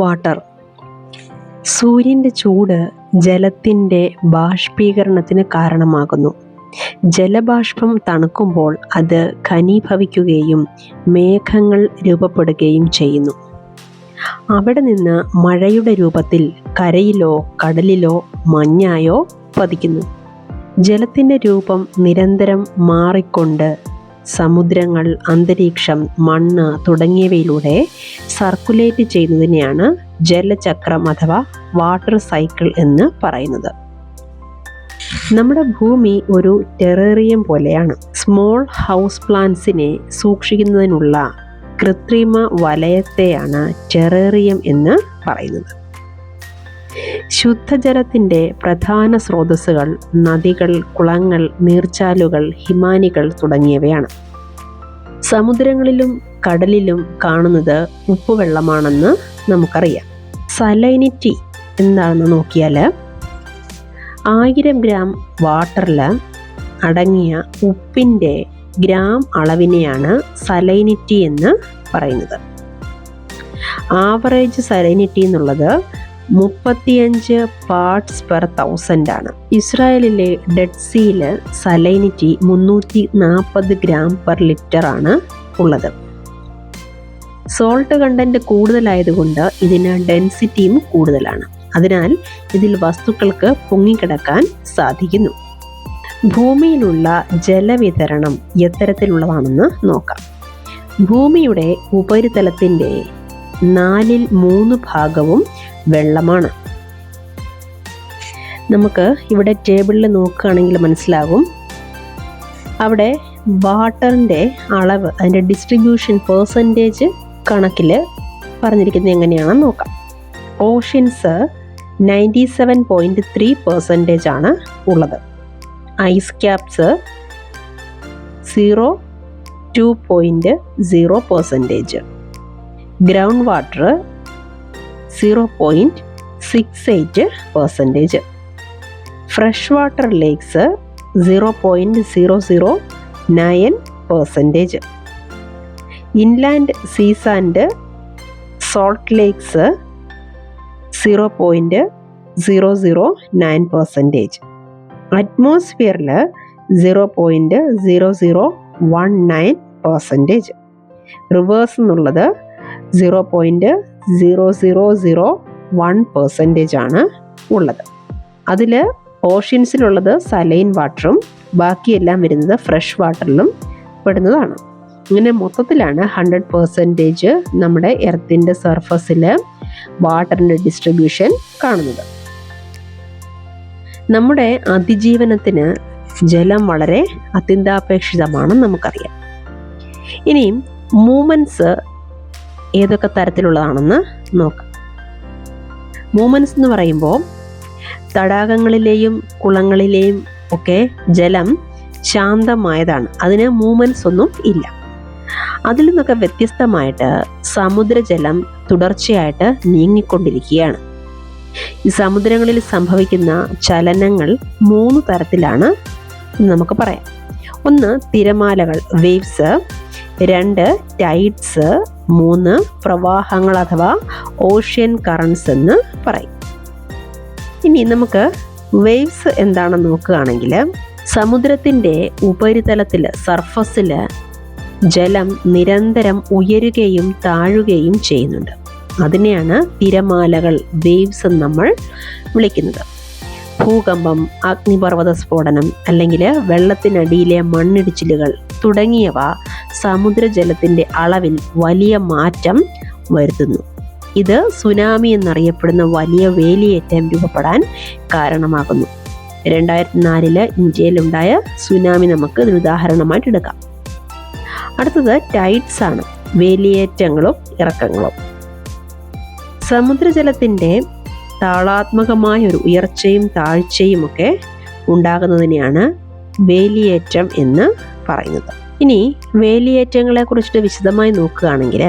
Water. സൂര്യൻ്റെ ചൂട് ജലത്തിൻ്റെ ബാഷ്പീകരണത്തിന് കാരണമാകുന്നു. ജലബാഷ്പം തണുക്കുമ്പോൾ അത് ഘനീഭവിക്കുകയും മേഘങ്ങൾ രൂപപ്പെടുകയും ചെയ്യുന്നു. അവിടെ നിന്ന് മഴയുടെ രൂപത്തിൽ കരയിലോ കടലിലോ മഞ്ഞായോ പതിക്കുന്നു. ജലത്തിൻ്റെ രൂപം നിരന്തരം മാറിക്കൊണ്ട് സമുദ്രങ്ങൾ, അന്തരീക്ഷം, മണ്ണ് തുടങ്ങിയവയിലൂടെ സർക്കുലേറ്റ് ചെയ്യുന്നതിനെയാണ് ജലചക്രം അഥവാ വാട്ടർ സൈക്കിൾ എന്ന് പറയുന്നത്. നമ്മുടെ ഭൂമി ഒരു ടെറേറിയം പോലെയാണ്. സ്മോൾ ഹൗസ് പ്ലാന്റ്സിനെ സൂക്ഷിക്കുന്നതിനുള്ള കൃത്രിമ വലയത്തെയാണ് ടെറേറിയം എന്ന് പറയുന്നത്. ശുദ്ധജലത്തിൻ്റെ പ്രധാന സ്രോതസ്സുകൾ നദികൾ, കുളങ്ങൾ, നീർച്ചാലുകൾ, ഹിമാനികൾ തുടങ്ങിയവയാണ്. സമുദ്രങ്ങളിലും കടലിലും കാണുന്നത് ഉപ്പുവെള്ളമാണെന്ന് നമുക്കറിയാം. സലൈനിറ്റി എന്താണെന്ന് നോക്കിയാൽ 1000 ഗ്രാം വാട്ടറിൽ അടങ്ങിയ ഉപ്പിൻ്റെ ഗ്രാം അളവിനെയാണ് സലൈനിറ്റി എന്ന് പറയുന്നത്. ആവറേജ് സലൈനിറ്റി എന്നുള്ളത് 35 പാർട്സ് പെർ 1000 ആണ്. ഇസ്രായേലിലെ ഡെഡ് സീയിൽ സലൈനിറ്റി 340 ഗ്രാം പെർ ലിറ്റർ ആണ് ഉള്ളത്. സോൾട്ട് കണ്ടന്റ് കൂടുതലായതുകൊണ്ട് ഇതിന് ഡെൻസിറ്റിയും കൂടുതലാണ്. അതിനാൽ ഇതിൽ വസ്തുക്കൾക്ക് പൊങ്ങിക്കിടക്കാൻ സാധിക്കുന്നു. ഭൂമിയിലുള്ള ജലവിതരണം എത്തരത്തിലുള്ളതാണെന്ന് നോക്കാം. ഭൂമിയുടെ ഉപരിതലത്തിൻ്റെ 3/4 ഭാഗവും വെള്ളമാണ്. നമുക്ക് ഇവിടെ ടേബിളിൽ നോക്കുകയാണെങ്കിൽ മനസ്സിലാകും. അവിടെ വാട്ടറിൻ്റെ അളവ്, അതിൻ്റെ ഡിസ്ട്രിബ്യൂഷൻ പെർസെൻറ്റേജ് കണക്കിൽ പറഞ്ഞിരിക്കുന്നത് എങ്ങനെയാണെന്ന് നോക്കാം. ഓഷ്യൻസ് 97.3% ആണ് ഉള്ളത്. Ice caps 2.0%. Ground water 0.68%. Fresh water lakes 0.009%. Inland seas and salt lakes 0.009%. അറ്റ്മോസ്ഫിയറിൽ 0.0019%. റിവേഴ്സ് എന്നുള്ളത് 0.0001% ആണ് ഉള്ളത്. അതിൽ ഓഷ്യൻസിലുള്ളത് സലൈൻ വാട്ടറും ബാക്കിയെല്ലാം വരുന്നത് ഫ്രഷ് വാട്ടറിലും പെടുന്നതാണ്. ഇങ്ങനെ മൊത്തത്തിലാണ് 100% നമ്മുടെ എർത്തിൻ്റെ സർഫസിൽ വാട്ടറിൻ്റെ ഡിസ്ട്രിബ്യൂഷൻ കാണുന്നത്. നമ്മുടെ അതിജീവനത്തിന് ജലം വളരെ അത്യന്താപേക്ഷിതമാണെന്ന് നമുക്കറിയാം. ഇനിയും മൂവ്മെൻറ്റ്സ് ഏതൊക്കെ തരത്തിലുള്ളതാണെന്ന് നോക്കാം. മൂവ്മെൻറ്റ്സ് എന്ന് പറയുമ്പോൾ തടാകങ്ങളിലെയും കുളങ്ങളിലെയും ഒക്കെ ജലം ശാന്തമായതാണ്. അതിന് മൂവ്മെൻറ്റ്സ് ഒന്നും ഇല്ല. അതിൽ നിന്നൊക്കെ വ്യത്യസ്തമായിട്ട് സമുദ്രജലം തുടർച്ചയായിട്ട് നീങ്ങിക്കൊണ്ടിരിക്കുകയാണ്. ഈ സമുദ്രങ്ങളിൽ സംഭവിക്കുന്ന ചലനങ്ങൾ 3 തരത്തിലാണ് നമുക്ക് പറയാം. 1 തിരമാലകൾ, വേവ്സ്. 2 ടൈഡ്സ്. 3 പ്രവാഹങ്ങൾ അഥവാ ഓഷ്യൻ കറൻസ് എന്ന് പറയും. ഇനി നമുക്ക് വേവ്സ് എന്താണെന്ന് നോക്കുകയാണെങ്കിൽ സമുദ്രത്തിൻ്റെ ഉപരിതലത്തിൽ, സർഫസിൽ ജലം നിരന്തരം ഉയരുകയും താഴുകയും ചെയ്യുന്നുണ്ട്. അതിനെയാണ് തിരമാലകൾ, വേവ്സ് എന്ന് നമ്മൾ വിളിക്കുന്നത്. ഭൂകമ്പം, അഗ്നിപർവ്വത സ്ഫോടനം അല്ലെങ്കിൽ വെള്ളത്തിനടിയിലെ മണ്ണിടിച്ചിലുകൾ തുടങ്ങിയവ സമുദ്രജലത്തിൻ്റെ അളവിൽ വലിയ മാറ്റം വരുത്തുന്നു. ഇത് സുനാമി എന്നറിയപ്പെടുന്ന വലിയ വേലിയേറ്റം രൂപപ്പെടാൻ കാരണമാകുന്നു. 2004 ഇന്ത്യയിലുണ്ടായ സുനാമി നമുക്ക് ഇതിന് ഉദാഹരണമായിട്ട് എടുക്കാം. അടുത്തത് ടൈഡ്സ് ആണ്, വേലിയേറ്റങ്ങളും ഇറക്കങ്ങളും. സമുദ്രജലത്തിൻ്റെ താളാത്മകമായ ഒരു ഉയർച്ചയും താഴ്ചയും ഒക്കെ ഉണ്ടാകുന്നതിനെയാണ് വേലിയേറ്റം എന്ന് പറയുന്നത്. ഇനി വേലിയേറ്റങ്ങളെ കുറിച്ചിട്ട് വിശദമായി നോക്കുകയാണെങ്കിൽ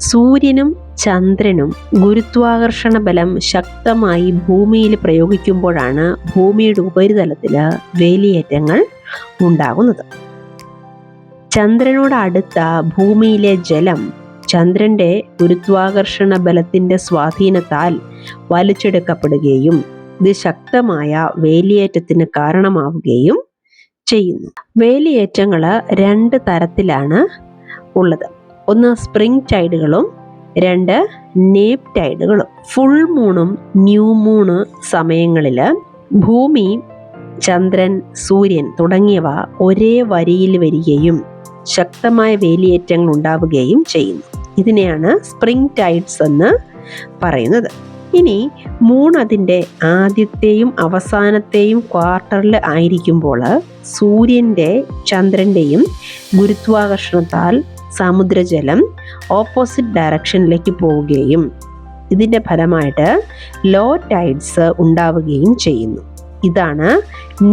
സൂര്യനും ചന്ദ്രനും ഗുരുത്വാകർഷണ ബലം ശക്തമായി ഭൂമിയിൽ പ്രയോഗിക്കുമ്പോഴാണ് ഭൂമിയുടെ ഉപരിതലത്തിൽ വേലിയേറ്റങ്ങൾ ഉണ്ടാകുന്നത്. ചന്ദ്രനോട് അടുത്ത ഭൂമിയിലെ ജലം ചന്ദ്രന്റെ ഗുരുത്വാകർഷണ ബലത്തിന്റെ സ്വാധീനത്താൽ വലിച്ചെടുക്കപ്പെടുകയും ഇത് ശക്തമായ വേലിയേറ്റത്തിന് കാരണമാവുകയും ചെയ്യുന്നു. വേലിയേറ്റങ്ങൾ 2 തരത്തിലാണ് ഉള്ളത്. ഒന്ന് സ്പ്രിംഗ് ടൈഡുകളും 2 നേപ് ടൈഡുകളും. ഫുൾ മൂണും ന്യൂ മൂണ് സമയങ്ങളിൽ ഭൂമി, ചന്ദ്രൻ, സൂര്യൻ തുടങ്ങിയവ ഒരേ വരിയിൽ വരികയും ശക്തമായ വേലിയേറ്റങ്ങൾ ഉണ്ടാവുകയും ചെയ്യുന്നു. ഇതിനെയാണ് സ്പ്രിംഗ് ടൈഡ്സ് എന്ന് പറയുന്നത്. ഇനി മൂൺ അതിൻ്റെ ആദ്യത്തെയും അവസാനത്തെയും ക്വാർട്ടറിൽ ആയിരിക്കുമ്പോൾ സൂര്യൻ്റെ ചന്ദ്രൻ്റെയും ഗുരുത്വാകർഷണത്താൽ സമുദ്രജലം ഓപ്പോസിറ്റ് ഡയറക്ഷനിലേക്ക് പോവുകയും ഇതിൻ്റെ ഫലമായിട്ട് ലോ ടൈഡ്സ് ഉണ്ടാവുകയും ചെയ്യുന്നു. ഇതാണ്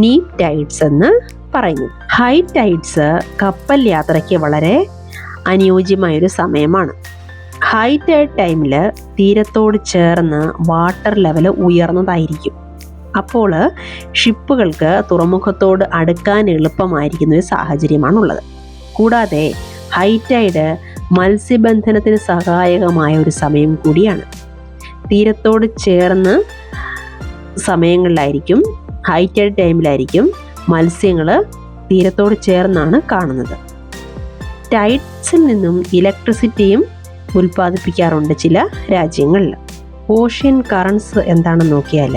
നീപ് ടൈഡ്സ് എന്ന് പറയുന്നത്. ഹൈ ടൈഡ്സ് കപ്പൽ യാത്രയ്ക്ക് വളരെ അനുയോജ്യമായൊരു സമയമാണ്. ഹൈ ടൈഡ് ടൈമിൽ തീരത്തോട് ചേർന്ന് വാട്ടർ ലെവൽ ഉയർന്നതായിരിക്കും. അപ്പോൾ ഷിപ്പുകൾക്ക് തുറമുഖത്തോട് അടുക്കാൻ എളുപ്പമായിരിക്കുന്ന ഒരു സാഹചര്യമാണുള്ളത്. കൂടാതെ ഹൈ ടൈഡ് മത്സ്യബന്ധനത്തിന് സഹായകമായ ഒരു സമയം കൂടിയാണ്. തീരത്തോട് ചേർന്ന് സമയങ്ങളിലായിരിക്കും, ഹൈ ടൈഡ് ടൈമിലായിരിക്കും മത്സ്യങ്ങൾ തീരത്തോട് ചേർന്നാണ് കാണുന്നത്. ടൈഡ്സിൽ നിന്നും ഇലക്ട്രിസിറ്റിയും ഉൽപ്പാദിപ്പിക്കാറുണ്ട് ചില രാജ്യങ്ങളിൽ. ഓഷ്യൻ കറൻസ് എന്താണെന്ന് നോക്കിയാൽ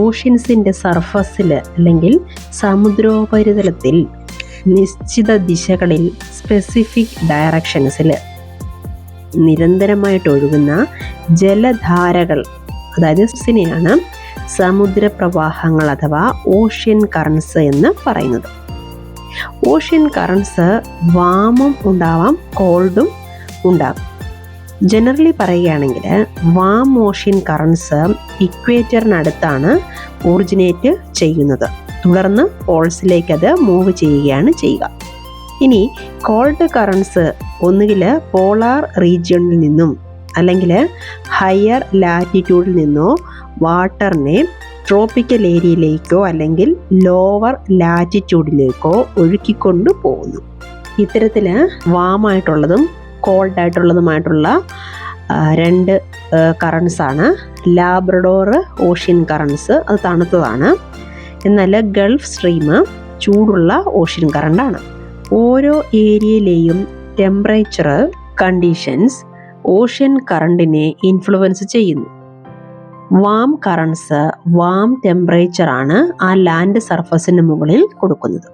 ഓഷ്യൻസിൻ്റെ സർഫസിൽ അല്ലെങ്കിൽ സമുദ്രോപരിതലത്തിൽ നിശ്ചിത ദിശകളിൽ സ്പെസിഫിക് ഡയറക്ഷൻസിൽ നിരന്തരമായിട്ട് ഒഴുകുന്ന ജലധാരകൾ, അതായത് സിനെയാണ് സമുദ്രപ്രവാഹങ്ങൾ അഥവാ ഓഷ്യൻ കറൻസ് എന്ന് പറയുന്നത്. ഓഷ്യൻ കറൻസ് വാമും ഉണ്ടാവാം, കോൾഡും ഉണ്ടാകും. ജനറലി പറയുകയാണെങ്കിൽ വാം ഓഷ്യൻ കറൻസ് ഇക്വേറ്ററിനടുത്താണ് ഒറിജിനേറ്റ് ചെയ്യുന്നത്. തുടർന്ന് പോൾസിലേക്ക് അത് മൂവ് ചെയ്യുകയാണ് ചെയ്യുക. ഇനി കോൾഡ് കറൻസ് ഒന്നുകിൽ പോളാർ റീജിയണിൽ നിന്നും അല്ലെങ്കിൽ ഹയർ ലാറ്റിറ്റ്യൂഡിൽ നിന്നോ വാട്ടറിനെ ട്രോപ്പിക്കൽ ഏരിയയിലേക്കോ അല്ലെങ്കിൽ ലോവർ ലാറ്റിറ്റ്യൂഡിലേക്കോ ഒഴുക്കിക്കൊണ്ടു പോകുന്നു. ഇത്തരത്തിൽ വാമായിട്ടുള്ളതും കോൾഡായിട്ടുള്ളതുമായിട്ടുള്ള 2 കറൻസാണ്. ലാബ്രഡോർ ഓഷ്യൻ കറൻസ് അത് തണുത്തതാണ്. എന്നാൽ ഗൾഫ് സ്ട്രീം ചൂടുള്ള ഓഷ്യൻ കറണ്ടാണ്. ഓരോ ഏരിയയിലെയും ടെമ്പറേച്ചർ കണ്ടീഷൻസ് ഓഷ്യൻ കറണ്ടിനെ ഇൻഫ്ലുവൻസ് ചെയ്യുന്നു. വാം കറൻസ് വാം ടെമ്പറേച്ചറാണ് ആ ലാൻഡ് സർഫസിന് മുകളിൽ കൊടുക്കുന്നത്.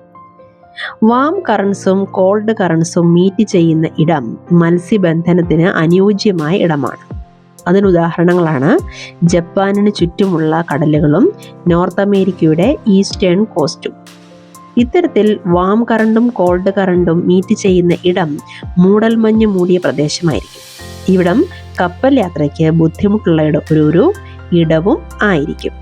വാം കറൻസും കോൾഡ് കറൻസും മീറ്റ് ചെയ്യുന്ന ഇടം മത്സ്യബന്ധനത്തിന് അനുയോജ്യമായ ഇടമാണ്. അതിനുദാഹരണങ്ങളാണ് ജപ്പാനിന് ചുറ്റുമുള്ള കടലുകളും നോർത്ത് അമേരിക്കയുടെ ഈസ്റ്റേൺ കോസ്റ്റും. ഇത്തരത്തിൽ വാം കറണ്ടും കോൾഡ് കറണ്ടും മീറ്റ് ചെയ്യുന്ന ഇടം മൂടൽമഞ്ഞ് മൂടിയ പ്രദേശമായിരിക്കും. ഇവിടം കപ്പൽ യാത്രയ്ക്ക് ബുദ്ധിമുട്ടുള്ള ഒരു ഇടവും ആയിരിക്കും.